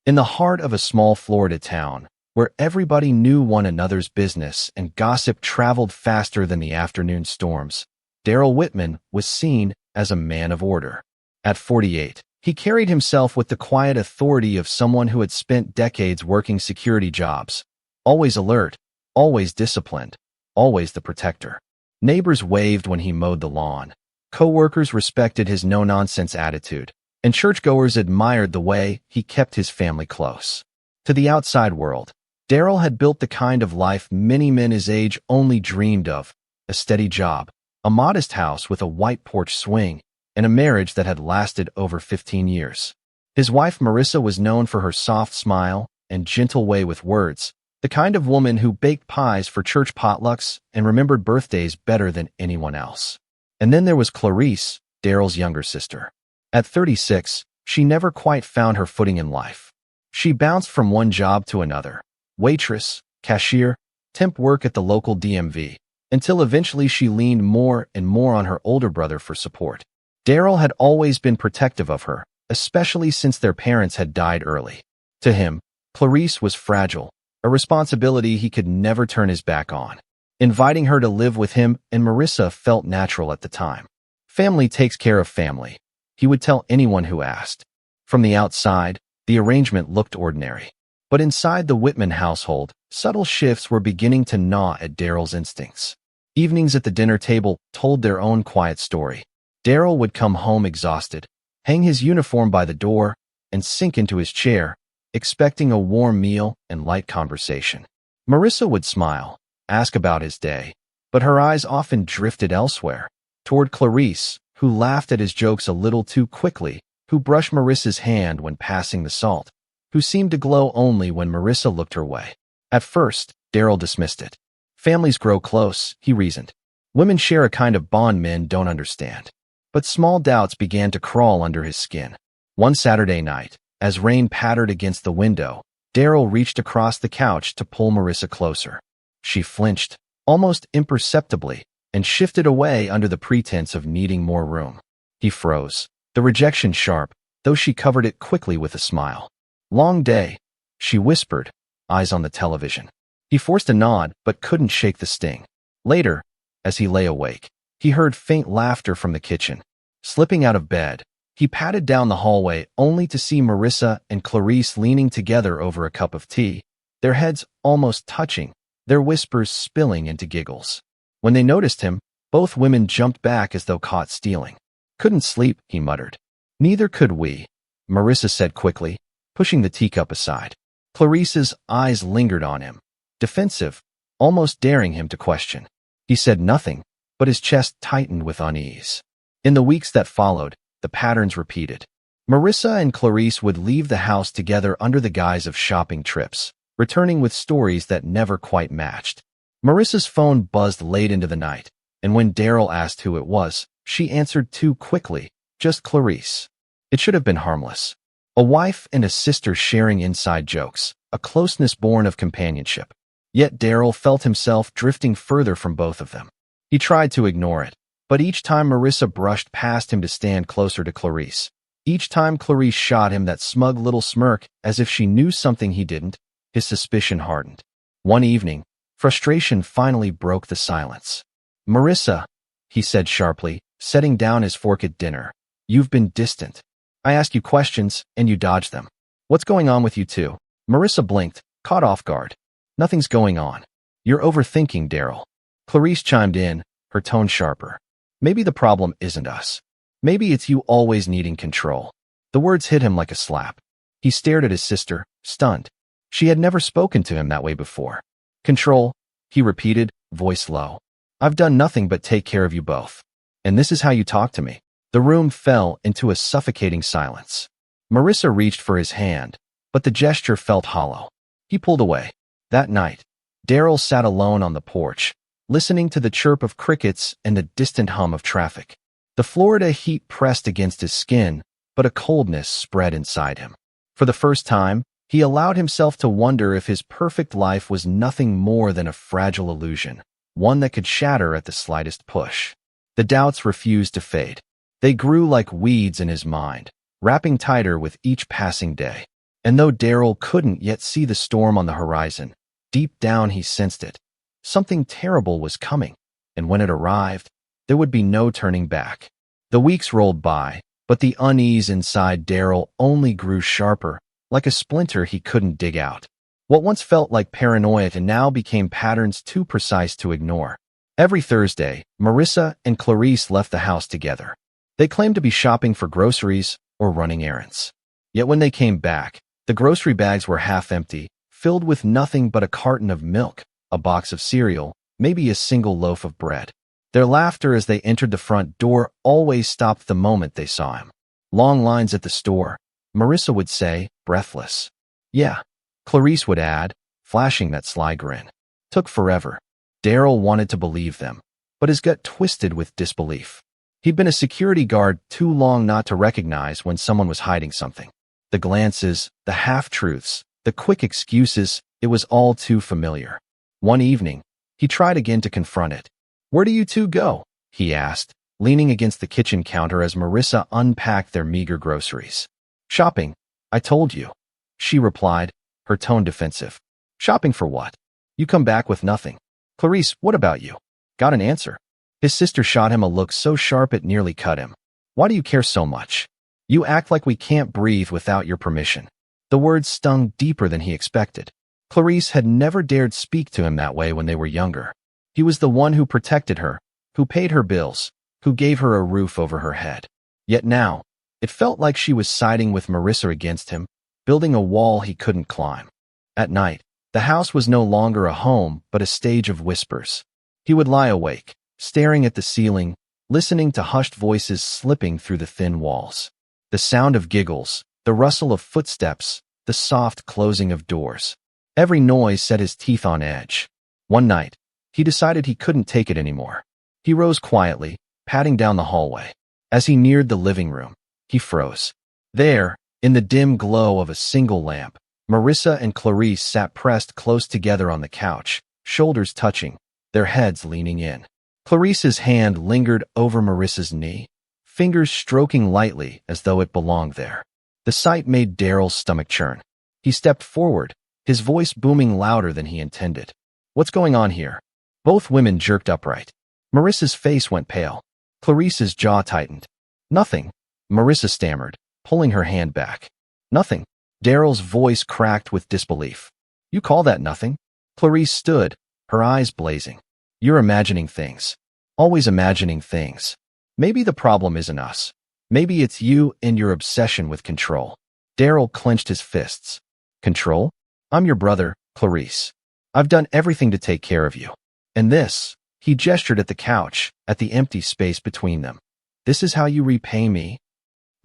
In the heart of a small Florida town, where everybody knew one another's business and gossip traveled faster than the afternoon storms, Darrell Whitman was seen as a man of order. At 48, he carried himself with the quiet authority of someone who had spent decades working security jobs. Always alert, always disciplined, always the protector. Neighbors waved when he mowed the lawn. Co-workers respected his no-nonsense attitude, and churchgoers admired the way he kept his family close. To the outside world, Darrell had built the kind of life many men his age only dreamed of: a steady job, a modest house with a white porch swing, and a marriage that had lasted over 15 years. His wife Marissa was known for her soft smile and gentle way with words, the kind of woman who baked pies for church potlucks and remembered birthdays better than anyone else. And then there was Clarice, Darrell's younger sister. At 36, she never quite found her footing in life. She bounced from one job to another: waitress, cashier, temp work at the local DMV, until eventually she leaned more and more on her older brother for support. Darrell had always been protective of her, especially since their parents had died early. To him, Clarice was fragile, a responsibility he could never turn his back on. Inviting her to live with him and Marissa felt natural at the time. Family takes care of family, he would tell anyone who asked. From the outside, the arrangement looked ordinary. But inside the Whitman household, subtle shifts were beginning to gnaw at Darrell's instincts. Evenings at the dinner table told their own quiet story. Darrell would come home exhausted, hang his uniform by the door, and sink into his chair, expecting a warm meal and light conversation. Marissa would smile, ask about his day, but her eyes often drifted elsewhere, toward Clarice, who laughed at his jokes a little too quickly, who brushed Marissa's hand when passing the salt, who seemed to glow only when Marissa looked her way. At first, Darrell dismissed it. Families grow close, he reasoned. Women share a kind of bond men don't understand. But small doubts began to crawl under his skin. One Saturday night, as rain pattered against the window, Darrell reached across the couch to pull Marissa closer. She flinched, almost imperceptibly, and shifted away under the pretense of needing more room. He froze, the rejection sharp, though she covered it quickly with a smile. "Long day," she whispered, eyes on the television. He forced a nod, but couldn't shake the sting. Later, as he lay awake, he heard faint laughter from the kitchen. Slipping out of bed, he padded down the hallway only to see Marissa and Clarice leaning together over a cup of tea, their heads almost touching, their whispers spilling into giggles. When they noticed him, both women jumped back as though caught stealing. "Couldn't sleep," he muttered. "Neither could we," Marissa said quickly, pushing the teacup aside. Clarice's eyes lingered on him, defensive, almost daring him to question. He said nothing, but his chest tightened with unease. In the weeks that followed, the patterns repeated. Marissa and Clarice would leave the house together under the guise of shopping trips, returning with stories that never quite matched. Marissa's phone buzzed late into the night, and when Darrell asked who it was, she answered too quickly, "Just Clarice." It should have been harmless. A wife and a sister sharing inside jokes, a closeness born of companionship. Yet Darrell felt himself drifting further from both of them. He tried to ignore it, but each time Marissa brushed past him to stand closer to Clarice, each time Clarice shot him that smug little smirk as if she knew something he didn't, his suspicion hardened. One evening, frustration finally broke the silence. "Marissa," he said sharply, setting down his fork at dinner, "you've been distant. I ask you questions, and you dodge them. What's going on with you two?" Marissa blinked, caught off guard. "Nothing's going on. You're overthinking, Darrell." Clarice chimed in, her tone sharper. "Maybe the problem isn't us. Maybe it's you always needing control." The words hit him like a slap. He stared at his sister, stunned. She had never spoken to him that way before. "Control," he repeated, voice low. "I've done nothing but take care of you both. And this is how you talk to me." The room fell into a suffocating silence. Marissa reached for his hand, but the gesture felt hollow. He pulled away. That night, Darrell sat alone on the porch, listening to the chirp of crickets and the distant hum of traffic. The Florida heat pressed against his skin, but a coldness spread inside him. For the first time, he allowed himself to wonder if his perfect life was nothing more than a fragile illusion, one that could shatter at the slightest push. The doubts refused to fade. They grew like weeds in his mind, wrapping tighter with each passing day. And though Daryl couldn't yet see the storm on the horizon, deep down he sensed it. Something terrible was coming, and when it arrived, there would be no turning back. The weeks rolled by, but the unease inside Daryl only grew sharper, like a splinter he couldn't dig out. What once felt like paranoia now became patterns too precise to ignore. Every Thursday, Marissa and Clarice left the house together. They claimed to be shopping for groceries or running errands. Yet when they came back, the grocery bags were half empty, filled with nothing but a carton of milk, a box of cereal, maybe a single loaf of bread. Their laughter as they entered the front door always stopped the moment they saw him. Long lines at the store, Marissa would say, breathless. Yeah, Clarice would add, flashing that sly grin. Took forever. Daryl wanted to believe them, but his gut twisted with disbelief. He'd been a security guard too long not to recognize when someone was hiding something. The glances, the half-truths, the quick excuses, it was all too familiar. One evening, he tried again to confront it. "Where do you two go?" he asked, leaning against the kitchen counter as Marissa unpacked their meager groceries. "Shopping, I told you," she replied, her tone defensive. "Shopping for what? You come back with nothing." "Clarice, what about you? Got an answer?" His sister shot him a look so sharp it nearly cut him. "Why do you care so much? You act like we can't breathe without your permission." The words stung deeper than he expected. Clarice had never dared speak to him that way when they were younger. He was the one who protected her, who paid her bills, who gave her a roof over her head. Yet now, it felt like she was siding with Marissa against him, building a wall he couldn't climb. At night, the house was no longer a home but a stage of whispers. He would lie awake, staring at the ceiling, listening to hushed voices slipping through the thin walls. The sound of giggles, the rustle of footsteps, the soft closing of doors. Every noise set his teeth on edge. One night, he decided he couldn't take it anymore. He rose quietly, padding down the hallway. As he neared the living room, he froze. There, in the dim glow of a single lamp, Marissa and Clarice sat pressed close together on the couch, shoulders touching, their heads leaning in. Clarice's hand lingered over Marissa's knee, fingers stroking lightly as though it belonged there. The sight made Daryl's stomach churn. He stepped forward, his voice booming louder than he intended. "What's going on here?" Both women jerked upright. Marissa's face went pale. Clarice's jaw tightened. "Nothing," Marissa stammered, pulling her hand back. "Nothing." Daryl's voice cracked with disbelief. "You call that nothing?" Clarice stood, her eyes blazing. "You're imagining things. Always imagining things. Maybe the problem isn't us. Maybe it's you and your obsession with control." Daryl clenched his fists. "Control? I'm your brother, Clarice. I've done everything to take care of you. And this," he gestured at the couch, at the empty space between them. "This is how you repay me?"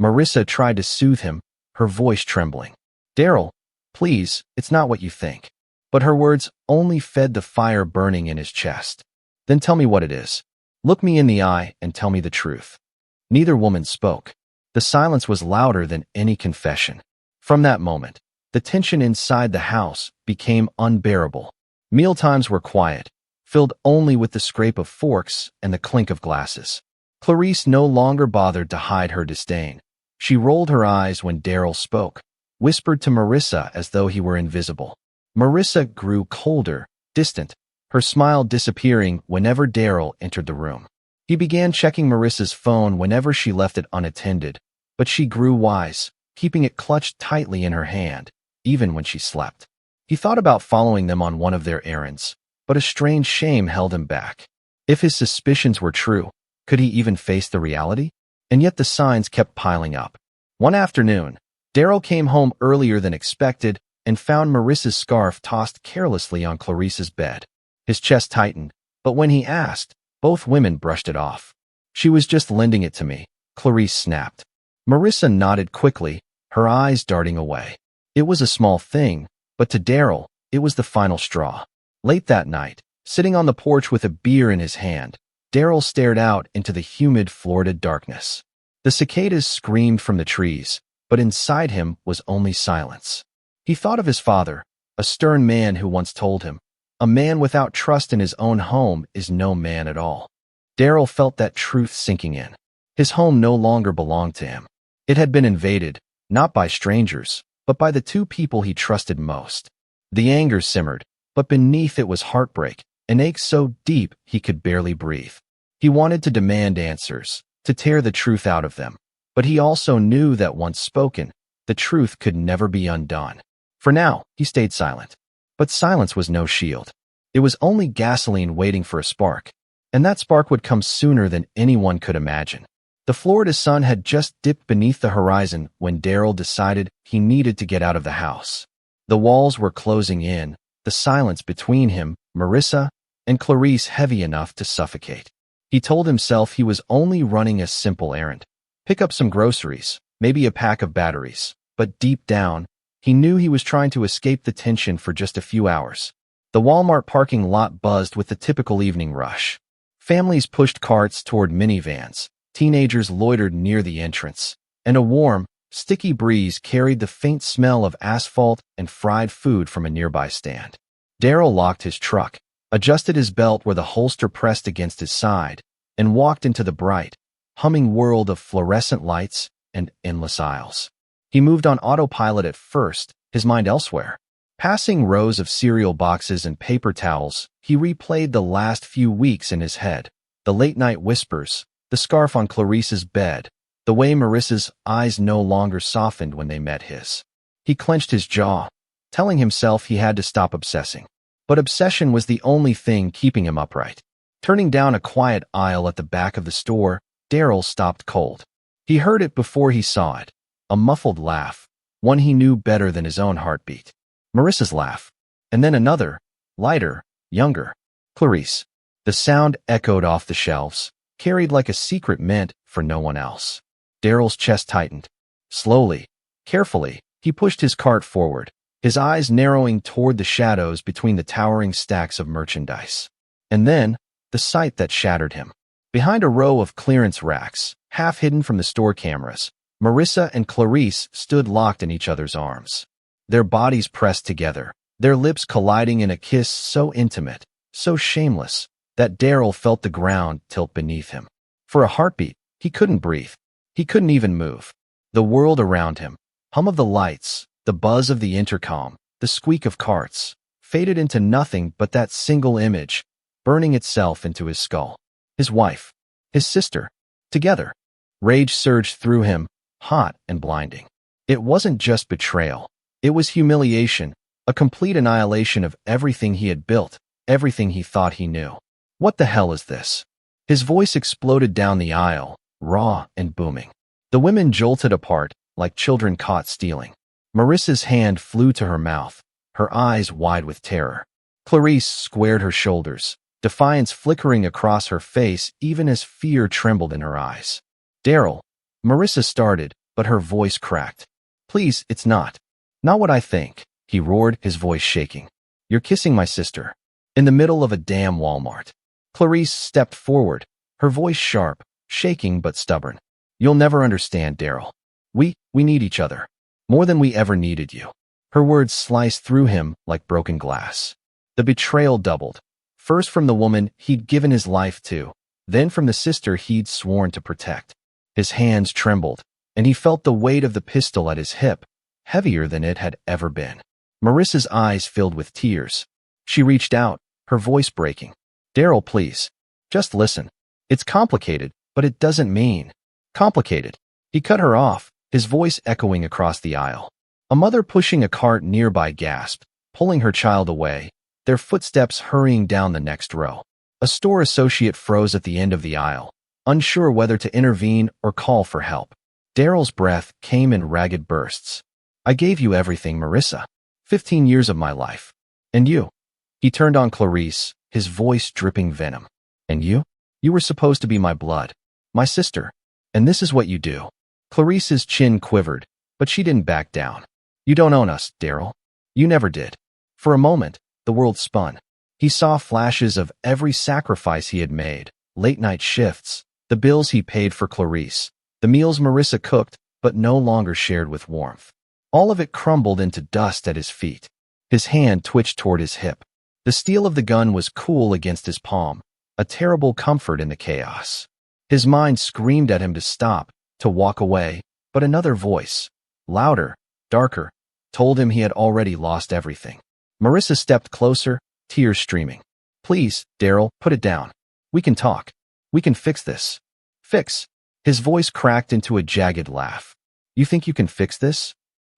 Marissa tried to soothe him, her voice trembling. "Daryl, please, it's not what you think." But her words only fed the fire burning in his chest. "Then tell me what it is. Look me in the eye and tell me the truth." Neither woman spoke. The silence was louder than any confession. From that moment, the tension inside the house became unbearable. Mealtimes were quiet, filled only with the scrape of forks and the clink of glasses. Clarice no longer bothered to hide her disdain. She rolled her eyes when Daryl spoke, whispered to Marissa as though he were invisible. Marissa grew colder, distant, her smile disappearing whenever Daryl entered the room. He began checking Marissa's phone whenever she left it unattended, but she grew wise, keeping it clutched tightly in her hand, even when she slept. He thought about following them on one of their errands, but a strange shame held him back. If his suspicions were true, could he even face the reality? And yet the signs kept piling up. One afternoon, Daryl came home earlier than expected and found Marissa's scarf tossed carelessly on Clarice's bed. His chest tightened, but when he asked, both women brushed it off. "She was just lending it to me," Clarice snapped. Marissa nodded quickly, her eyes darting away. It was a small thing, but to Daryl, it was the final straw. Late that night, sitting on the porch with a beer in his hand, Daryl stared out into the humid Florida darkness. The cicadas screamed from the trees, but inside him was only silence. He thought of his father, a stern man who once told him, "A man without trust in his own home is no man at all." Daryl felt that truth sinking in. His home no longer belonged to him. It had been invaded, not by strangers, but by the two people he trusted most. The anger simmered, but beneath it was heartbreak, an ache so deep he could barely breathe. He wanted to demand answers, to tear the truth out of them, but he also knew that once spoken, the truth could never be undone. For now, he stayed silent. But silence was no shield. It was only gasoline waiting for a spark, and that spark would come sooner than anyone could imagine. The Florida sun had just dipped beneath the horizon when Daryl decided he needed to get out of the house. The walls were closing in, the silence between him, Marissa, and Clarice heavy enough to suffocate. He told himself he was only running a simple errand. Pick up some groceries, maybe a pack of batteries. But deep down, he knew he was trying to escape the tension for just a few hours. The Walmart parking lot buzzed with the typical evening rush. Families pushed carts toward minivans, teenagers loitered near the entrance, and a warm, sticky breeze carried the faint smell of asphalt and fried food from a nearby stand. Daryl locked his truck, adjusted his belt where the holster pressed against his side, and walked into the bright, humming world of fluorescent lights and endless aisles. He moved on autopilot at first, his mind elsewhere. Passing rows of cereal boxes and paper towels, he replayed the last few weeks in his head. The late-night whispers, the scarf on Clarice's bed, the way Marissa's eyes no longer softened when they met his. He clenched his jaw, telling himself he had to stop obsessing. But obsession was the only thing keeping him upright. Turning down a quiet aisle at the back of the store, Daryl stopped cold. He heard it before he saw it. A muffled laugh, one he knew better than his own heartbeat. Marissa's laugh. And then another, lighter, younger. Clarice. The sound echoed off the shelves, carried like a secret meant for no one else. Daryl's chest tightened. Slowly, carefully, he pushed his cart forward, his eyes narrowing toward the shadows between the towering stacks of merchandise. And then, the sight that shattered him. Behind a row of clearance racks, half hidden from the store cameras, Marissa and Clarice stood locked in each other's arms. Their bodies pressed together, their lips colliding in a kiss so intimate, so shameless, that Daryl felt the ground tilt beneath him. For a heartbeat, he couldn't breathe. He couldn't even move. The world around him, hum of the lights, the buzz of the intercom, the squeak of carts, faded into nothing but that single image, burning itself into his skull. His wife, his sister, together. Rage surged through him, hot and blinding. It wasn't just betrayal. It was humiliation, a complete annihilation of everything he had built, everything he thought he knew. What the hell is this? His voice exploded down the aisle, raw and booming. The women jolted apart, like children caught stealing. Marissa's hand flew to her mouth, her eyes wide with terror. Clarice squared her shoulders, defiance flickering across her face even as fear trembled in her eyes. Daryl, Marissa started, but her voice cracked. Please, it's not. Not what I think, he roared, his voice shaking. You're kissing my sister. In the middle of a damn Walmart. Clarice stepped forward, her voice sharp, shaking but stubborn. You'll never understand, Daryl. We need each other. More than we ever needed you. Her words sliced through him like broken glass. The betrayal doubled. First from the woman he'd given his life to, then from the sister he'd sworn to protect. His hands trembled, and he felt the weight of the pistol at his hip, heavier than it had ever been. Marissa's eyes filled with tears. She reached out, her voice breaking. Daryl, please. Just listen. It's complicated, but it doesn't mean complicated. He cut her off, his voice echoing across the aisle. A mother pushing a cart nearby gasped, pulling her child away, their footsteps hurrying down the next row. A store associate froze at the end of the aisle, unsure whether to intervene or call for help. Daryl's breath came in ragged bursts. I gave you everything, Marissa. 15 years of my life. And you? He turned on Clarice, his voice dripping venom. And you? You were supposed to be my blood. My sister. And this is what you do. Clarice's chin quivered, but she didn't back down. You don't own us, Daryl. You never did. For a moment, the world spun. He saw flashes of every sacrifice he had made, late-night shifts, the bills he paid for Clarice, the meals Marissa cooked but no longer shared with warmth. All of it crumbled into dust at his feet. His hand twitched toward his hip. The steel of the gun was cool against his palm, a terrible comfort in the chaos. His mind screamed at him to stop, to walk away, but another voice, louder, darker, told him he had already lost everything. Marissa stepped closer, tears streaming. Please, Daryl, put it down. We can talk. We can fix this. Fix. His voice cracked into a jagged laugh. You think you can fix this?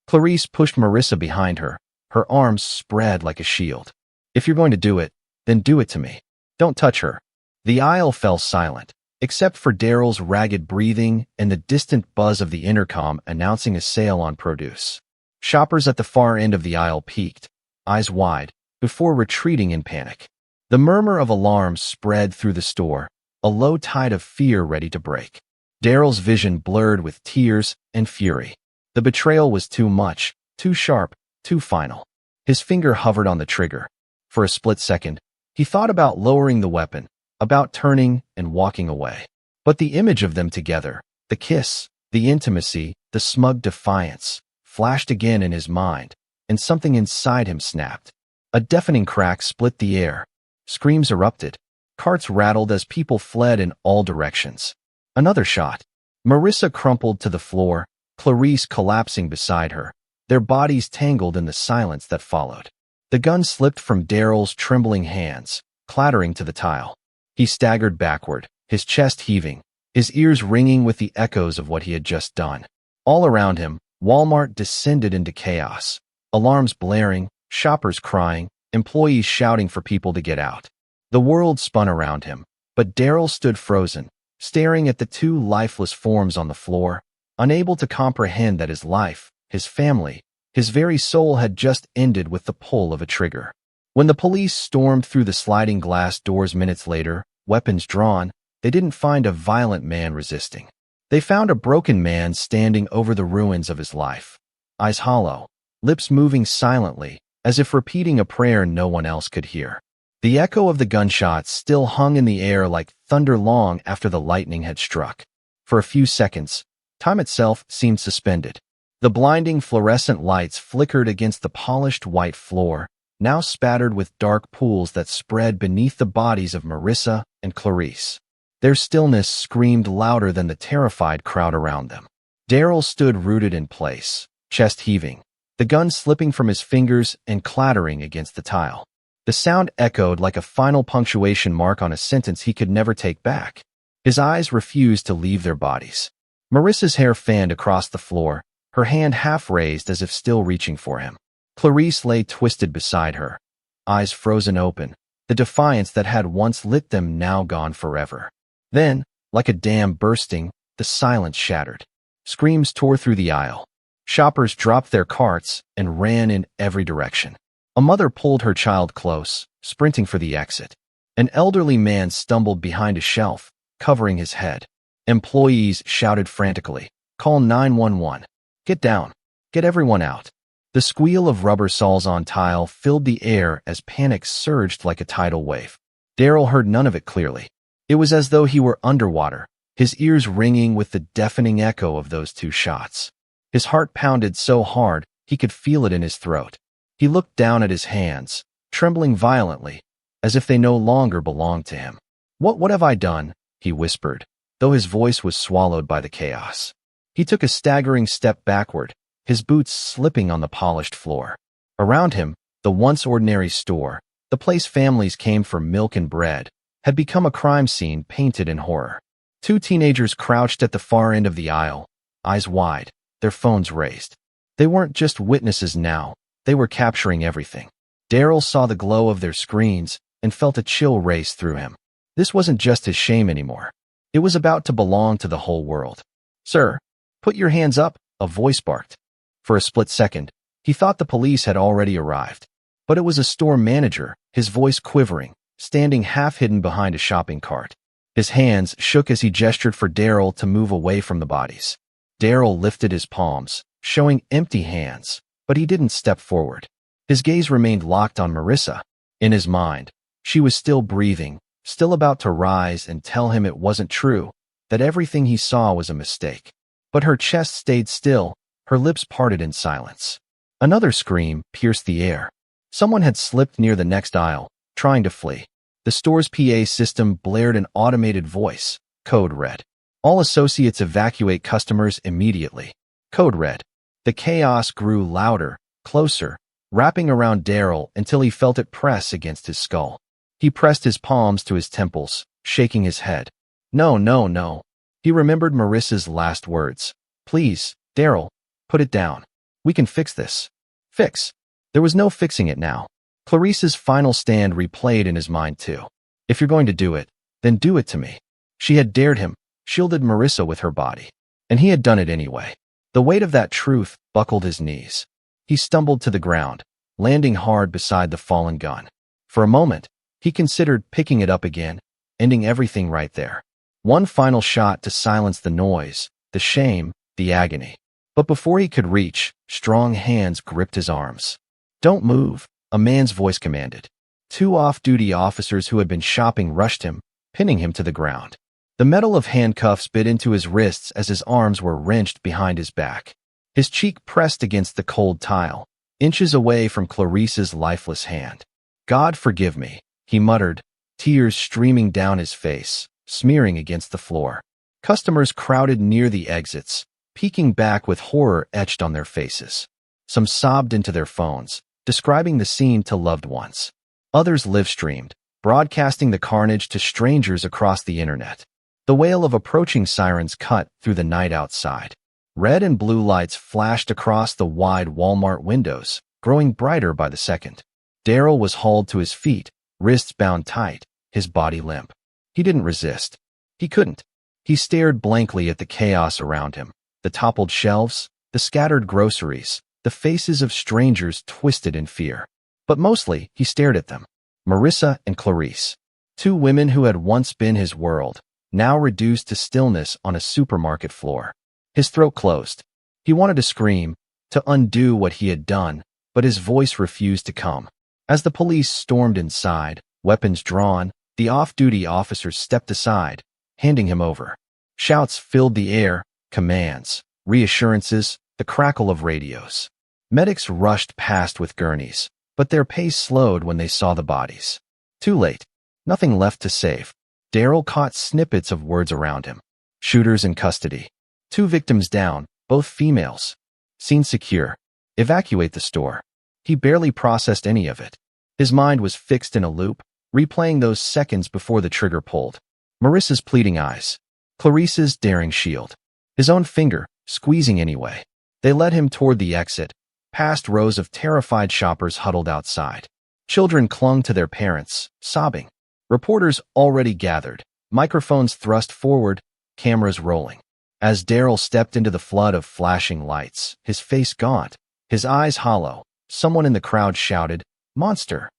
Clarice pushed Marissa behind her, her arms spread like a shield. If you're going to do it, then do it to me. Don't touch her. The aisle fell silent, except for Daryl's ragged breathing and the distant buzz of the intercom announcing a sale on produce. Shoppers at the far end of the aisle peeked, eyes wide, before retreating in panic. The murmur of alarms spread through the store, a low tide of fear ready to break. Daryl's vision blurred with tears and fury. The betrayal was too much, too sharp, too final. His finger hovered on the trigger. For a split second, he thought about lowering the weapon, about turning and walking away. But the image of them together, the kiss, the intimacy, the smug defiance, flashed again in his mind, and something inside him snapped. A deafening crack split the air. Screams erupted. Carts rattled as people fled in all directions. Another shot. Marissa crumpled to the floor, Clarice collapsing beside her, their bodies tangled in the silence that followed. The gun slipped from Daryl's trembling hands, clattering to the tile. He staggered backward, his chest heaving, his ears ringing with the echoes of what he had just done. All around him, Walmart descended into chaos. Alarms blaring, shoppers crying, employees shouting for people to get out. The world spun around him, but Daryl stood frozen, staring at the two lifeless forms on the floor, unable to comprehend that his life, his family, his very soul had just ended with the pull of a trigger. When the police stormed through the sliding glass doors minutes later, weapons drawn, they didn't find a violent man resisting. They found a broken man standing over the ruins of his life, eyes hollow, lips moving silently, as if repeating a prayer no one else could hear. The echo of the gunshots still hung in the air like thunder long after the lightning had struck. For a few seconds, time itself seemed suspended. The blinding fluorescent lights flickered against the polished white floor, now spattered with dark pools that spread beneath the bodies of Marissa and Clarice. Their stillness screamed louder than the terrified crowd around them. Daryl stood rooted in place, chest heaving, the gun slipping from his fingers and clattering against the tile. The sound echoed like a final punctuation mark on a sentence he could never take back. His eyes refused to leave their bodies. Marissa's hair fanned across the floor, her hand half raised as if still reaching for him. Clarice lay twisted beside her, eyes frozen open, the defiance that had once lit them now gone forever. Then, like a dam bursting, the silence shattered. Screams tore through the aisle. Shoppers dropped their carts and ran in every direction. A mother pulled her child close, sprinting for the exit. An elderly man stumbled behind a shelf, covering his head. Employees shouted frantically, "Call 911. Get down. Get everyone out." The squeal of rubber saws on tile filled the air as panic surged like a tidal wave. Daryl heard none of it clearly. It was as though he were underwater, his ears ringing with the deafening echo of those two shots. His heart pounded so hard he could feel it in his throat. He looked down at his hands, trembling violently, as if they no longer belonged to him. What have I done?" he whispered, though his voice was swallowed by the chaos. He took a staggering step backward, his boots slipping on the polished floor. Around him, the once ordinary store, the place families came for milk and bread, had become a crime scene painted in horror. Two teenagers crouched at the far end of the aisle, eyes wide, their phones raised. They weren't just witnesses now. They were capturing everything. Daryl saw the glow of their screens and felt a chill race through him. This wasn't just his shame anymore. It was about to belong to the whole world. "Sir, put your hands up," a voice barked. For a split second, he thought the police had already arrived. But it was a store manager, his voice quivering, standing half-hidden behind a shopping cart. His hands shook as he gestured for Daryl to move away from the bodies. Daryl lifted his palms, showing empty hands, but he didn't step forward. His gaze remained locked on Marissa. In his mind, she was still breathing, still about to rise and tell him it wasn't true, that everything he saw was a mistake. But her chest stayed still, her lips parted in silence. Another scream pierced the air. Someone had slipped near the next aisle, trying to flee. The store's PA system blared an automated voice. Code red. All associates evacuate customers immediately. Code red. The chaos grew louder, closer, wrapping around Daryl until he felt it press against his skull. He pressed his palms to his temples, shaking his head. No, no, no. He remembered Marissa's last words. Please, Daryl, put it down. We can fix this. Fix. There was no fixing it now. Clarice's final stand replayed in his mind too. If you're going to do it, then do it to me. She had dared him, shielded Marissa with her body. And he had done it anyway. The weight of that truth buckled his knees. He stumbled to the ground, landing hard beside the fallen gun. For a moment, he considered picking it up again, ending everything right there. One final shot to silence the noise, the shame, the agony. But before he could reach, strong hands gripped his arms. Don't move, a man's voice commanded. Two off-duty officers who had been shopping rushed him, pinning him to the ground. The metal of handcuffs bit into his wrists as his arms were wrenched behind his back. His cheek pressed against the cold tile, inches away from Clarice's lifeless hand. God forgive me, he muttered, tears streaming down his face, smearing against the floor. Customers crowded near the exits, peeking back with horror etched on their faces. Some sobbed into their phones, describing the scene to loved ones. Others live-streamed, broadcasting the carnage to strangers across the internet. The wail of approaching sirens cut through the night outside. Red and blue lights flashed across the wide Walmart windows, growing brighter by the second. Daryl was hauled to his feet, wrists bound tight, his body limp. He didn't resist. He couldn't. He stared blankly at the chaos around him, the toppled shelves, the scattered groceries, the faces of strangers twisted in fear. But mostly, he stared at them. Marissa and Clarice. Two women who had once been his world, now reduced to stillness on a supermarket floor. His throat closed. He wanted to scream, to undo what he had done, but his voice refused to come. As the police stormed inside, weapons drawn, the off-duty officers stepped aside, handing him over. Shouts filled the air, commands, reassurances, the crackle of radios. Medics rushed past with gurneys, but their pace slowed when they saw the bodies. Too late. Nothing left to save. Daryl caught snippets of words around him. Shooters in custody. 2 victims down, both females. Scene secure. Evacuate the store. He barely processed any of it. His mind was fixed in a loop, replaying those seconds before the trigger pulled. Marissa's pleading eyes. Clarice's daring shield. His own finger, squeezing anyway. They led him toward the exit, past rows of terrified shoppers huddled outside. Children clung to their parents, sobbing. Reporters already gathered, microphones thrust forward, cameras rolling. As Daryl stepped into the flood of flashing lights, his face gaunt, his eyes hollow, someone in the crowd shouted, "Monster!"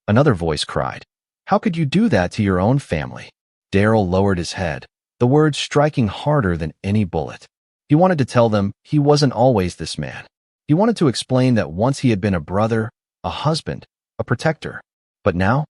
Another voice cried, "How could you do that to your own family?" Daryl lowered his head, the words striking harder than any bullet. He wanted to tell them he wasn't always this man. He wanted to explain that once he had been a brother, a husband, a protector. But now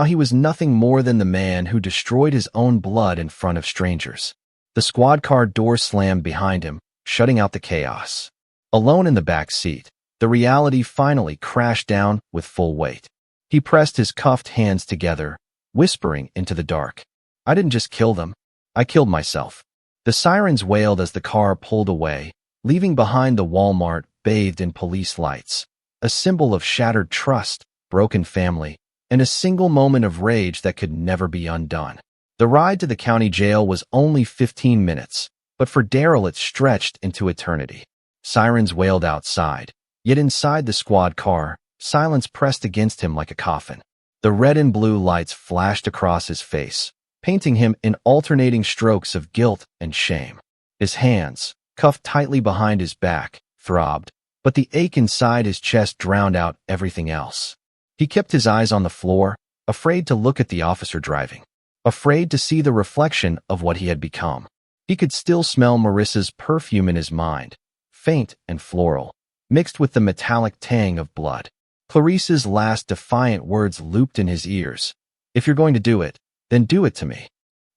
he was nothing more than the man who destroyed his own blood in front of strangers. The squad car door slammed behind him, shutting out the chaos. Alone in the back seat, the reality finally crashed down with full weight. He pressed his cuffed hands together, whispering into the dark. I didn't just kill them. I killed myself. The sirens wailed as the car pulled away, leaving behind the Walmart bathed in police lights, a symbol of shattered trust, broken family, and a single moment of rage that could never be undone. The ride to the county jail was only 15 minutes, but for Daryl it stretched into eternity. Sirens wailed outside, yet inside the squad car, silence pressed against him like a coffin. The red and blue lights flashed across his face, painting him in alternating strokes of guilt and shame. His hands, cuffed tightly behind his back, throbbed, but the ache inside his chest drowned out everything else. He kept his eyes on the floor, afraid to look at the officer driving, afraid to see the reflection of what he had become. He could still smell Marissa's perfume in his mind, faint and floral, mixed with the metallic tang of blood. Clarice's last defiant words looped in his ears. If you're going to do it, then do it to me.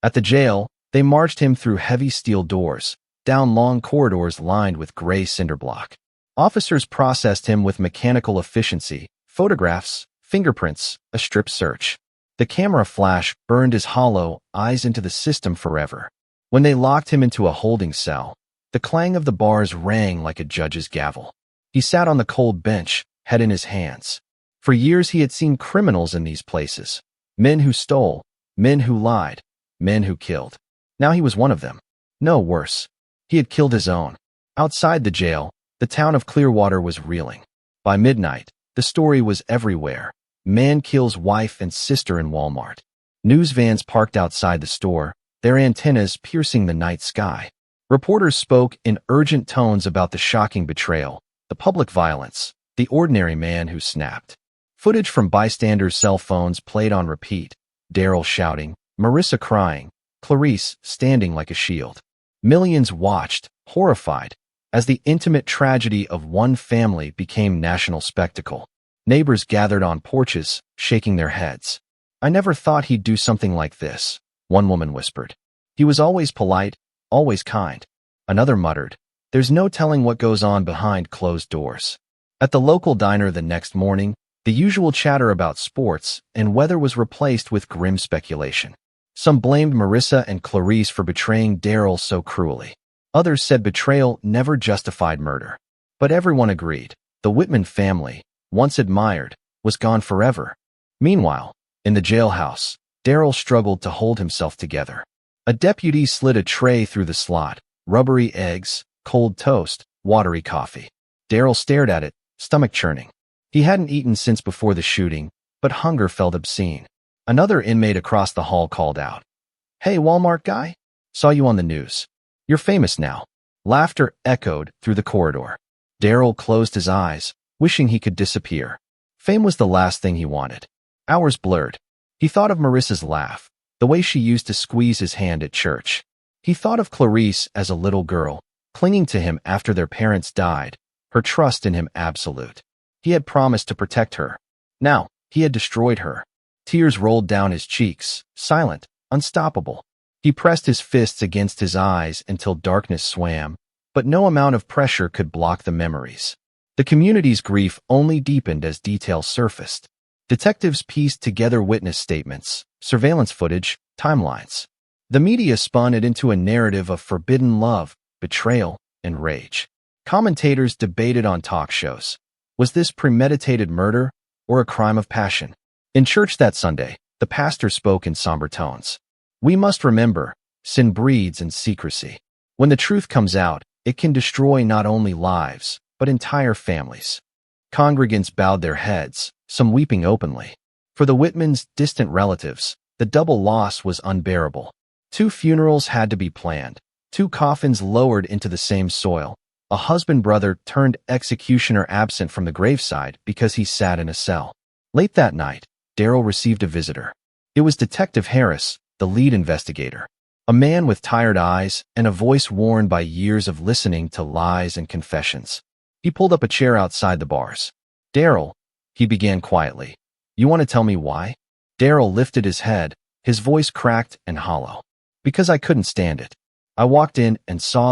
At the jail, they marched him through heavy steel doors, down long corridors lined with gray cinder block. Officers processed him with mechanical efficiency, photographs, fingerprints, a strip search. The camera flash burned his hollow eyes into the system forever. When they locked him into a holding cell, the clang of the bars rang like a judge's gavel. He sat on the cold bench, head in his hands. For years he had seen criminals in these places. Men who stole, men who lied, men who killed. Now he was one of them. No, worse. He had killed his own. Outside the jail, the town of Clearwater was reeling. By midnight, the story was everywhere. Man kills wife and sister in Walmart. News vans parked outside the store, their antennas piercing the night sky. Reporters spoke in urgent tones about the shocking betrayal, the public violence, the ordinary man who snapped. Footage from bystanders' cell phones played on repeat. Daryl shouting, Marissa crying, Clarice standing like a shield. Millions watched, horrified, as the intimate tragedy of one family became national spectacle. Neighbors gathered on porches, shaking their heads. I never thought he'd do something like this, one woman whispered. He was always polite, always kind. Another muttered, there's no telling what goes on behind closed doors. At the local diner the next morning, the usual chatter about sports and weather was replaced with grim speculation. Some blamed Marissa and Clarice for betraying Daryl so cruelly. Others said betrayal never justified murder. But everyone agreed, the Whitman family, once admired, was gone forever. Meanwhile, in the jailhouse, Daryl struggled to hold himself together. A deputy slid a tray through the slot, rubbery eggs, cold toast, watery coffee. Daryl stared at it, stomach churning. He hadn't eaten since before the shooting, but hunger felt obscene. Another inmate across the hall called out, Hey, Walmart guy? Saw you on the news. You're famous now. Laughter echoed through the corridor. Daryl closed his eyes, wishing he could disappear. Fame was the last thing he wanted. Hours blurred. He thought of Marissa's laugh, the way she used to squeeze his hand at church. He thought of Clarice as a little girl, clinging to him after their parents died, her trust in him absolute. He had promised to protect her. Now, he had destroyed her. Tears rolled down his cheeks, silent, unstoppable. He pressed his fists against his eyes until darkness swam, but no amount of pressure could block the memories. The community's grief only deepened as details surfaced. Detectives pieced together witness statements, surveillance footage, timelines. The media spun it into a narrative of forbidden love, betrayal, and rage. Commentators debated on talk shows. Was this premeditated murder or a crime of passion? In church that Sunday, the pastor spoke in somber tones. We must remember, sin breeds in secrecy. When the truth comes out, it can destroy not only lives, but entire families. Congregants bowed their heads, some weeping openly. For the Whitmans' distant relatives, the double loss was unbearable. 2 funerals had to be planned, 2 coffins lowered into the same soil, a husband-brother turned executioner absent from the graveside because he sat in a cell. Late that night, Daryl received a visitor. It was Detective Harris, the lead investigator. A man with tired eyes and a voice worn by years of listening to lies and confessions. He pulled up a chair outside the bars. Daryl, he began quietly. You want to tell me why? Daryl lifted his head, his voice cracked and hollow. Because I couldn't stand it. I walked in and saw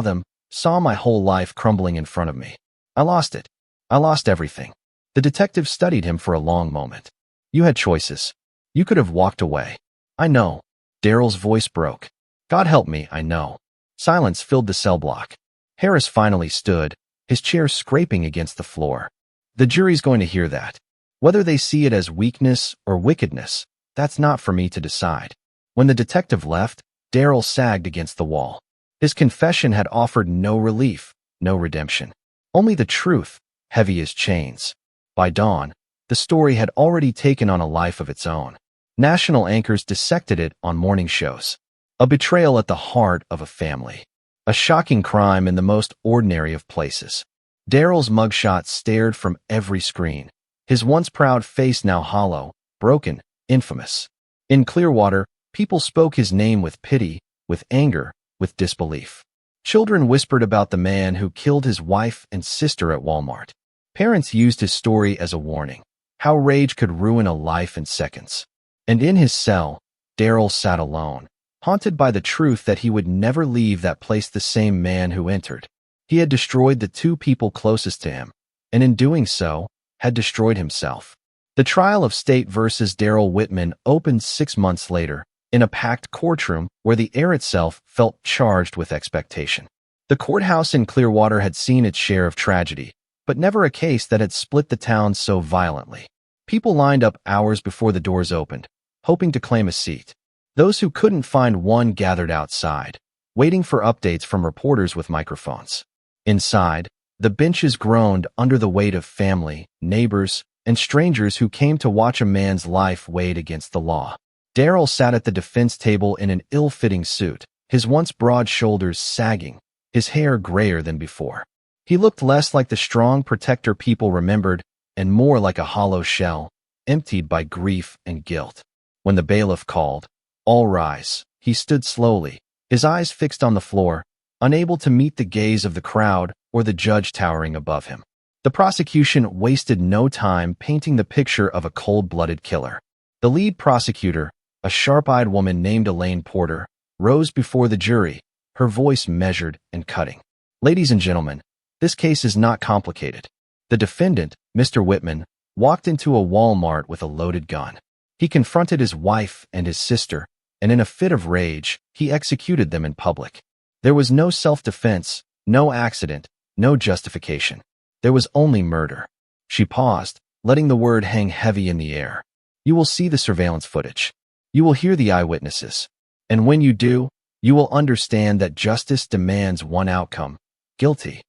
my whole life crumbling in front of me. I lost it. I lost everything. The detective studied him for a long moment. You had choices. You could have walked away. I know. Daryl's voice broke. God help me, I know. Silence filled the cell block. Harris finally stood, his chair scraping against the floor. The jury's going to hear that. Whether they see it as weakness or wickedness, that's not for me to decide. When the detective left, Daryl sagged against the wall. His confession had offered no relief, no redemption. Only the truth, heavy as chains. By dawn, the story had already taken on a life of its own. National anchors dissected it on morning shows. A betrayal at the heart of a family. A shocking crime in the most ordinary of places. Daryl's mugshot stared from every screen. His once proud face now hollow, broken, infamous. In Clearwater, people spoke his name with pity, with anger, with disbelief. Children whispered about the man who killed his wife and sister at Walmart. Parents used his story as a warning. How rage could ruin a life in seconds. And in his cell, Daryl sat alone, haunted by the truth that he would never leave that place the same man who entered. He had destroyed the 2 people closest to him, and in doing so, had destroyed himself. The trial of State versus Daryl Whitman opened 6 months later, in a packed courtroom where the air itself felt charged with expectation. The courthouse in Clearwater had seen its share of tragedy, but never a case that had split the town so violently. People lined up hours before the doors opened, hoping to claim a seat. Those who couldn't find one gathered outside, waiting for updates from reporters with microphones. Inside, the benches groaned under the weight of family, neighbors, and strangers who came to watch a man's life weighed against the law. Daryl sat at the defense table in an ill-fitting suit, his once broad shoulders sagging, his hair grayer than before. He looked less like the strong protector people remembered and more like a hollow shell, emptied by grief and guilt. When the bailiff called, "All rise," he stood slowly, his eyes fixed on the floor, unable to meet the gaze of the crowd or the judge towering above him. The prosecution wasted no time painting the picture of a cold-blooded killer. The lead prosecutor, a sharp-eyed woman named Elaine Porter, rose before the jury, her voice measured and cutting. "Ladies and gentlemen, this case is not complicated. The defendant, Mr. Whitman, walked into a Walmart with a loaded gun. He confronted his wife and his sister, and in a fit of rage, he executed them in public. There was no self-defense, no accident, no justification. There was only murder." She paused, letting the word hang heavy in the air. "You will see the surveillance footage. You will hear the eyewitnesses. And when you do, you will understand that justice demands one outcome: guilty."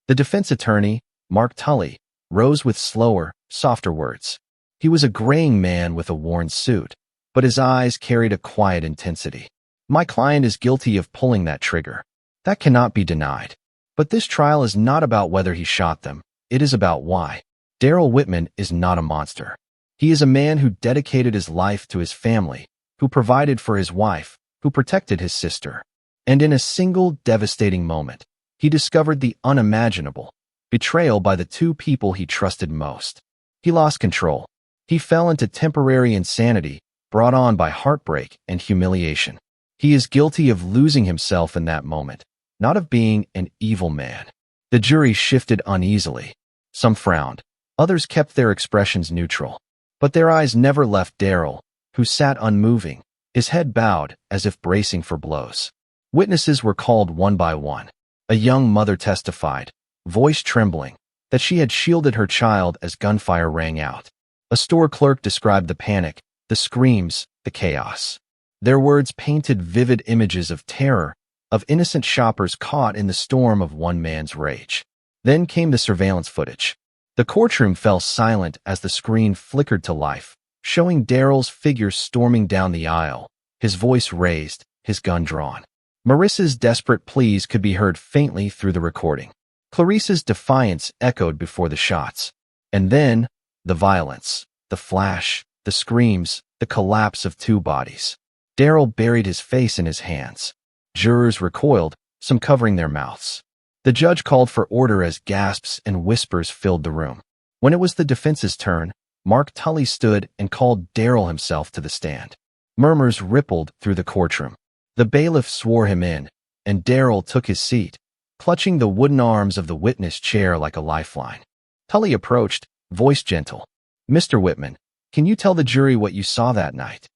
The defense attorney, Mark Tully, rose with slower, softer words. He was a graying man with a worn suit, but his eyes carried a quiet intensity. "My client is guilty of pulling that trigger. That cannot be denied. But this trial is not about whether he shot them. It is about why. Daryl Whitman is not a monster. He is a man who dedicated his life to his family, who provided for his wife, who protected his sister. And in a single devastating moment, he discovered the unimaginable: betrayal by the two people he trusted most. He lost control. He fell into temporary insanity, brought on by heartbreak and humiliation. He is guilty of losing himself in that moment, not of being an evil man." The jury shifted uneasily. Some frowned. Others kept their expressions neutral. But their eyes never left Daryl, who sat unmoving, his head bowed as if bracing for blows. Witnesses were called one by one. A young mother testified, voice trembling, that she had shielded her child as gunfire rang out. A store clerk described the panic, the screams, the chaos. Their words painted vivid images of terror, of innocent shoppers caught in the storm of one man's rage. Then came the surveillance footage. The courtroom fell silent as the screen flickered to life, showing Daryl's figure storming down the aisle, his voice raised, his gun drawn. Marissa's desperate pleas could be heard faintly through the recording. Clarice's defiance echoed before the shots. And then, the violence, the flash, the screams, the collapse of two bodies. Daryl buried his face in his hands. Jurors recoiled, some covering their mouths. The judge called for order as gasps and whispers filled the room. When it was the defense's turn, Mark Tully stood and called Daryl himself to the stand. Murmurs rippled through the courtroom. The bailiff swore him in, and Daryl took his seat, clutching the wooden arms of the witness chair like a lifeline. Tully approached, voice gentle. "Mr. Whitman, can you tell the jury what you saw that night?"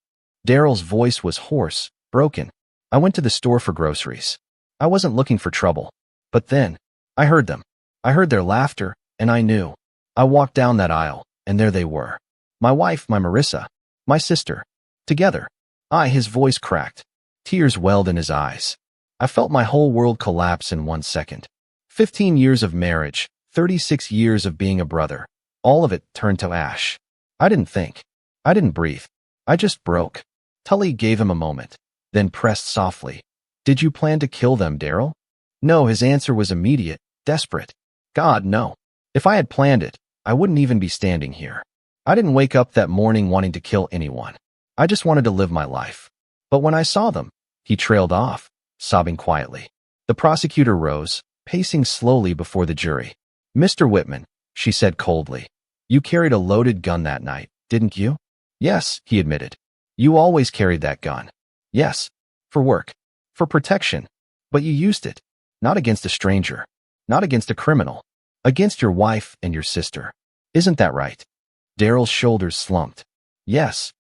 Daryl's voice was hoarse, broken. "I went to the store for groceries. I wasn't looking for trouble. But then, I heard them. I heard their laughter, and I knew. I walked down that aisle, and there they were. My wife, my Marissa, my sister. Together." His voice cracked. Tears welled in his eyes. "I felt my whole world collapse in 1 second. 15 years of marriage, 36 years of being a brother. All of it turned to ash. I didn't think. I didn't breathe. I just broke." Tully gave him a moment, then pressed softly. "Did you plan to kill them, Daryl?" No, his answer was immediate, desperate. "God, no. If I had planned it, I wouldn't even be standing here. I didn't wake up that morning wanting to kill anyone. I just wanted to live my life. But when I saw them," he trailed off, sobbing quietly. The prosecutor rose, pacing slowly before the jury. "Mr. Whitman," she said coldly, "you carried a loaded gun that night, didn't you?" "Yes," he admitted. "You always carried that gun." "Yes. For work. For protection. But you used it. Not against a stranger. Not against a criminal. Against your wife and your sister. Isn't that right?" Daryl's shoulders slumped. "Yes."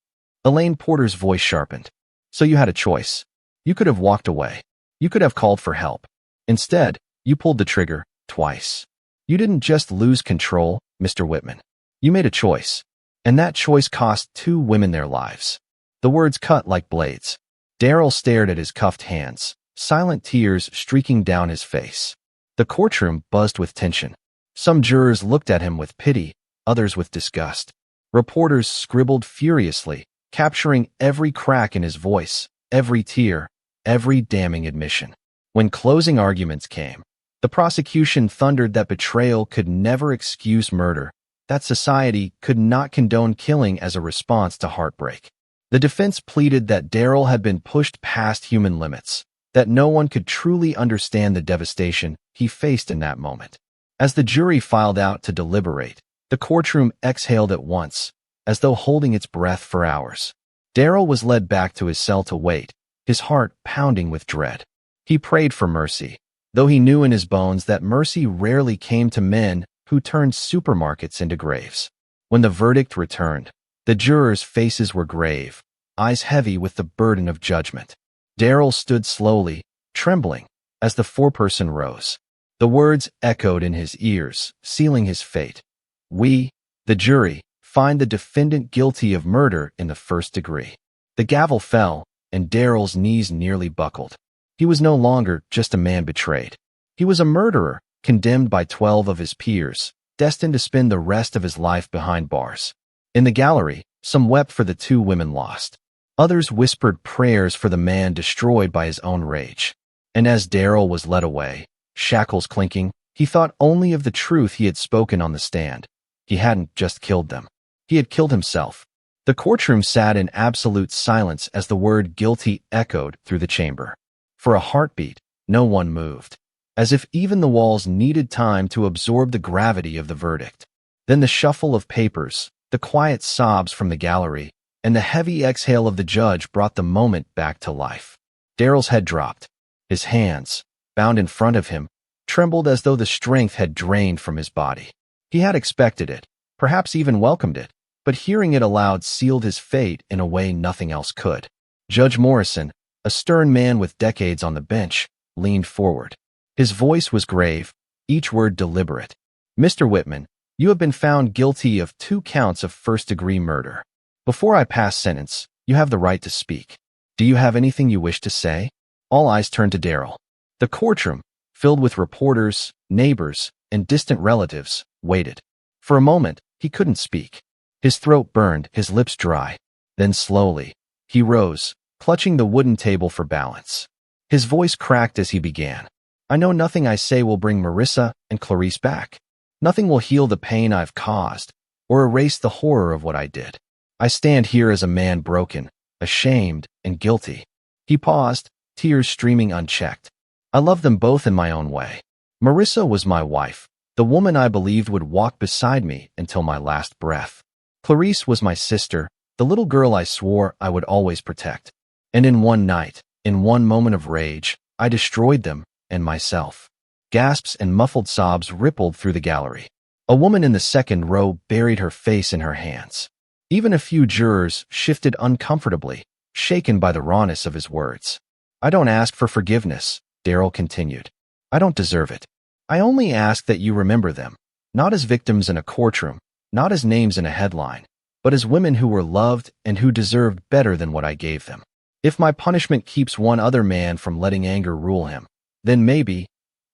Elaine Porter's voice sharpened. "So you had a choice. You could have walked away. You could have called for help. Instead, you pulled the trigger, twice. You didn't just lose control, Mr. Whitman. You made a choice. And that choice cost 2 women their lives. The words cut like blades. Darryl stared at his cuffed hands, silent tears streaking down his face. The courtroom buzzed with tension. Some jurors looked at him with pity, others with disgust. Reporters scribbled furiously, capturing every crack in his voice, every tear, every damning admission. When closing arguments came, the prosecution thundered that betrayal could never excuse murder, that society could not condone killing as a response to heartbreak. The defense pleaded that Darryl had been pushed past human limits, that no one could truly understand the devastation he faced in that moment. As the jury filed out to deliberate, the courtroom exhaled at once, as though holding its breath for hours. Darryl was led back to his cell to wait, his heart pounding with dread. He prayed for mercy, though he knew in his bones that mercy rarely came to men who turned supermarkets into graves. When the verdict returned, the jurors' faces were grave, eyes heavy with the burden of judgment. Darryl stood slowly, trembling, as the foreperson rose. The words echoed in his ears, sealing his fate. We, the jury, find the defendant guilty of murder in the 1st degree. The gavel fell, and Darryl's knees nearly buckled. He was no longer just a man betrayed. He was a murderer, condemned by 12 of his peers, destined to spend the rest of his life behind bars. In the gallery, some wept for the 2 women lost. Others whispered prayers for the man destroyed by his own rage. And as Darryl was led away, shackles clinking, he thought only of the truth he had spoken on the stand. He hadn't just killed them. He had killed himself. The courtroom sat in absolute silence as the word guilty echoed through the chamber. For a heartbeat, no one moved, as if even the walls needed time to absorb the gravity of the verdict. Then the shuffle of papers, the quiet sobs from the gallery, and the heavy exhale of the judge brought the moment back to life. Darryl's head dropped. His hands, bound in front of him, trembled as though the strength had drained from his body. He had expected it, perhaps even welcomed it, but hearing it aloud sealed his fate in a way nothing else could. Judge Morrison, a stern man with decades on the bench, leaned forward. His voice was grave, each word deliberate. Mr. Whitman, you have been found guilty of 2 counts of 1st-degree murder. Before I pass sentence, you have the right to speak. Do you have anything you wish to say? All eyes turned to Darryl. The courtroom, filled with reporters, neighbors, and distant relatives, waited. For a moment, he couldn't speak. His throat burned, his lips dry. Then slowly, he rose, clutching the wooden table for balance. His voice cracked as he began. I know nothing I say will bring Marissa and Clarice back. Nothing will heal the pain I've caused, or erase the horror of what I did. I stand here as a man broken, ashamed, and guilty. He paused, tears streaming unchecked. I love them both in my own way. Marissa was my wife, the woman I believed would walk beside me until my last breath. Clarice was my sister, the little girl I swore I would always protect. And in one night, in one moment of rage, I destroyed them and myself. Gasps and muffled sobs rippled through the gallery. A woman in the 2nd row buried her face in her hands. Even a few jurors shifted uncomfortably, shaken by the rawness of his words. I don't ask for forgiveness, Darryl continued. I don't deserve it. I only ask that you remember them, not as victims in a courtroom, not as names in a headline, but as women who were loved and who deserved better than what I gave them. If my punishment keeps one other man from letting anger rule him, then maybe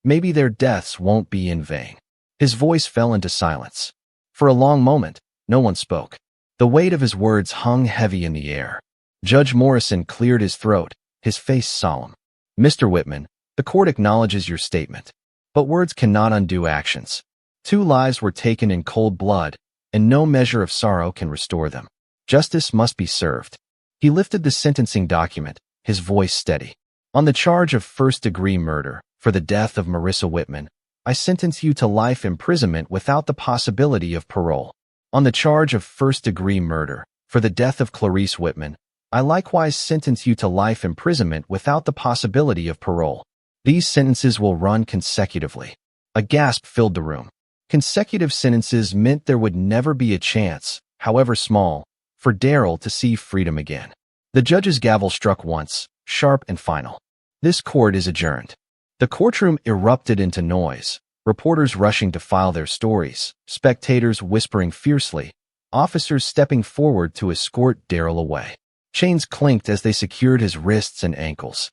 their deaths won't be in vain. His voice fell into silence. For a long moment, no one spoke. The weight of his words hung heavy in the air. Judge Morrison cleared his throat, his face solemn. Mr. Whitman, the court acknowledges your statement. But words cannot undo actions. 2 lives were taken in cold blood, and no measure of sorrow can restore them. Justice must be served. He lifted the sentencing document, his voice steady. On the charge of 1st-degree murder, for the death of Marissa Whitman, I sentence you to life imprisonment without the possibility of parole. On the charge of 1st-degree murder, for the death of Clarice Whitman, I likewise sentence you to life imprisonment without the possibility of parole. These sentences will run consecutively. A gasp filled the room. Consecutive sentences meant there would never be a chance, however small, for Darryl to see freedom again. The judge's gavel struck once, sharp and final. This court is adjourned. The courtroom erupted into noise. Reporters rushing to file their stories, spectators whispering fiercely, officers stepping forward to escort Daryl away. Chains clinked as they secured his wrists and ankles.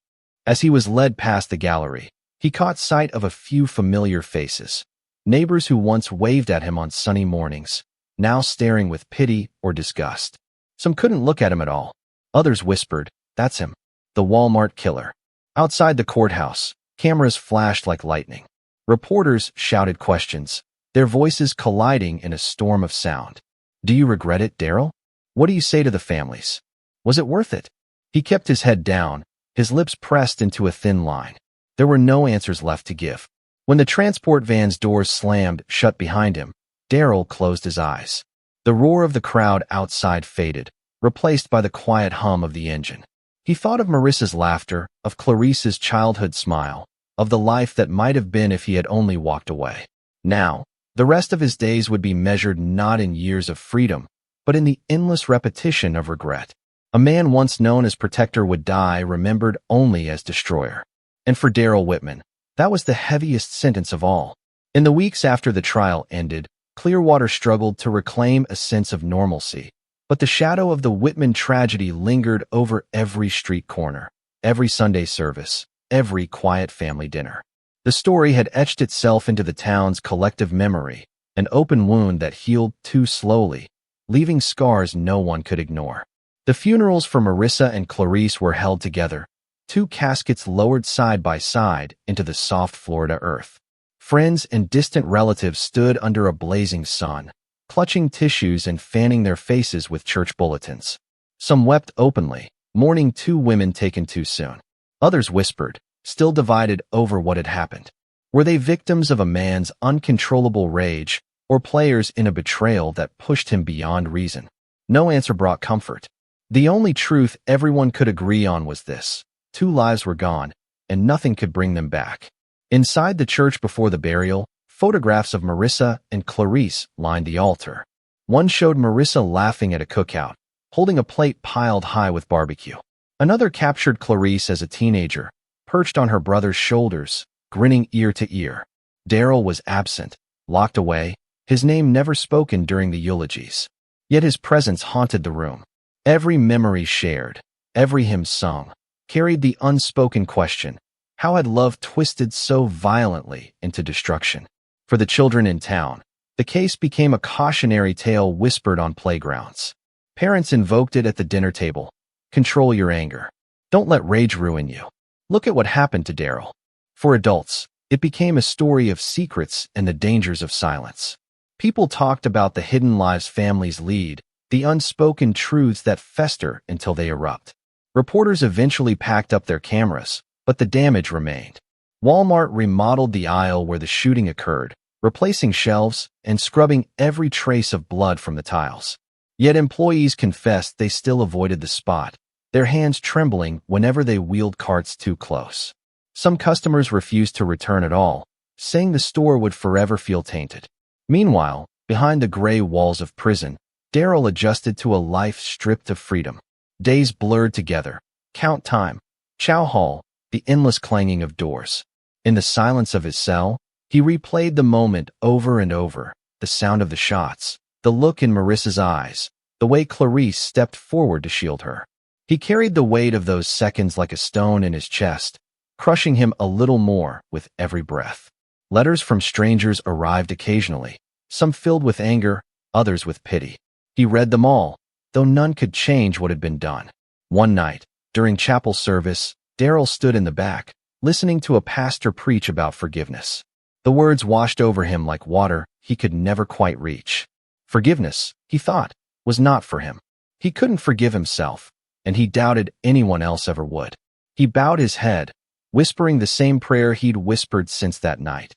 As he was led past the gallery, he caught sight of a few familiar faces. Neighbors who once waved at him on sunny mornings, now staring with pity or disgust. Some couldn't look at him at all. Others whispered, "That's him, the Walmart killer." Outside the courthouse, cameras flashed like lightning. Reporters shouted questions, their voices colliding in a storm of sound. "Do you regret it, Daryl? What do you say to the families? Was it worth it?" He kept his head down, his lips pressed into a thin line. There were no answers left to give. When the transport van's doors slammed shut behind him, Daryl closed his eyes. The roar of the crowd outside faded, replaced by the quiet hum of the engine. He thought of Marissa's laughter, of Clarice's childhood smile, of the life that might have been if he had only walked away. Now, the rest of his days would be measured not in years of freedom, but in the endless repetition of regret. A man once known as protector would die remembered only as destroyer. And for Daryl Whitman, that was the heaviest sentence of all. In the weeks after the trial ended, Clearwater struggled to reclaim a sense of normalcy, but the shadow of the Whitman tragedy lingered over every street corner, every Sunday service, every quiet family dinner. The story had etched itself into the town's collective memory, an open wound that healed too slowly, leaving scars no one could ignore. The funerals for Marissa and Clarice were held together, two caskets lowered side by side into the soft Florida earth. Friends and distant relatives stood under a blazing sun, clutching tissues and fanning their faces with church bulletins. Some wept openly, mourning two women taken too soon. Others whispered, still divided over what had happened. Were they victims of a man's uncontrollable rage, or players in a betrayal that pushed him beyond reason? No answer brought comfort. The only truth everyone could agree on was this: two lives were gone, and nothing could bring them back. Inside the church before the burial, photographs of Marissa and Clarice lined the altar. One showed Marissa laughing at a cookout, holding a plate piled high with barbecue. Another captured Clarice as a teenager, perched on her brother's shoulders, grinning ear to ear. Daryl was absent, locked away, his name never spoken during the eulogies. Yet his presence haunted the room. Every memory shared, every hymn sung, carried the unspoken question: how had love twisted so violently into destruction? For the children in town, the case became a cautionary tale whispered on playgrounds. Parents invoked it at the dinner table. Control your anger. Don't let rage ruin you. Look at what happened to Daryl. For adults, it became a story of secrets and the dangers of silence. People talked about the hidden lives families lead, the unspoken truths that fester until they erupt. Reporters eventually packed up their cameras, but the damage remained. Walmart remodeled the aisle where the shooting occurred, replacing shelves and scrubbing every trace of blood from the tiles. Yet employees confessed they still avoided the spot, their hands trembling whenever they wheeled carts too close. Some customers refused to return at all, saying the store would forever feel tainted. Meanwhile, behind the gray walls of prison, Daryl adjusted to a life stripped of freedom. Days blurred together. Count time. Chow hall. The endless clanging of doors. In the silence of his cell, he replayed the moment over and over, the sound of the shots, the look in Marissa's eyes, the way Clarice stepped forward to shield her. He carried the weight of those seconds like a stone in his chest, crushing him a little more with every breath. Letters from strangers arrived occasionally, some filled with anger, others with pity. He read them all, though none could change what had been done. One night, during chapel service, Daryl stood in the back, listening to a pastor preach about forgiveness. The words washed over him like water he could never quite reach. Forgiveness, he thought, was not for him. He couldn't forgive himself, and he doubted anyone else ever would. He bowed his head, whispering the same prayer he'd whispered since that night.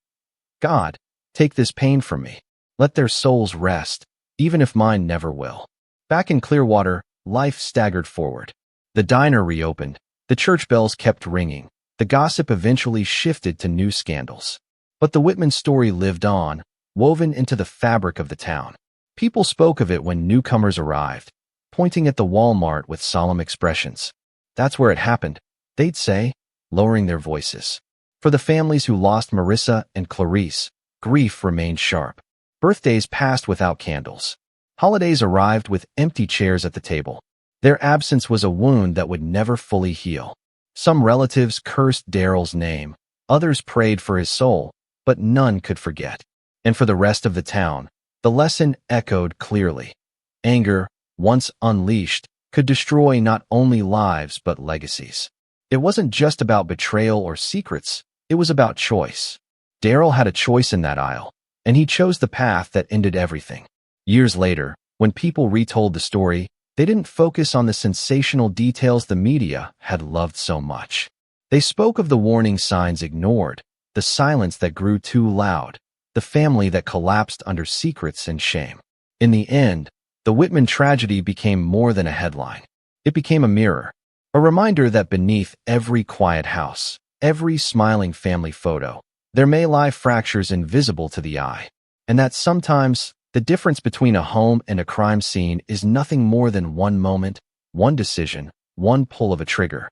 God, take this pain from me. Let their souls rest, even if mine never will. Back in Clearwater, life staggered forward. The diner reopened. The church bells kept ringing. The gossip eventually shifted to new scandals. But the Whitman story lived on, woven into the fabric of the town. People spoke of it when newcomers arrived, pointing at the Walmart with solemn expressions. That's where it happened, they'd say, lowering their voices. For the families who lost Marissa and Clarice, grief remained sharp. Birthdays passed without candles. Holidays arrived with empty chairs at the table. Their absence was a wound that would never fully heal. Some relatives cursed Daryl's name, others prayed for his soul, but none could forget. And for the rest of the town, the lesson echoed clearly. Anger, once unleashed, could destroy not only lives but legacies. It wasn't just about betrayal or secrets, it was about choice. Daryl had a choice in that aisle, and he chose the path that ended everything. Years later, when people retold the story, they didn't focus on the sensational details the media had loved so much. They spoke of the warning signs ignored, the silence that grew too loud, the family that collapsed under secrets and shame. In the end, the Whitman tragedy became more than a headline. It became a mirror, a reminder that beneath every quiet house, every smiling family photo, there may lie fractures invisible to the eye, and that sometimes the difference between a home and a crime scene is nothing more than one moment, one decision, one pull of a trigger.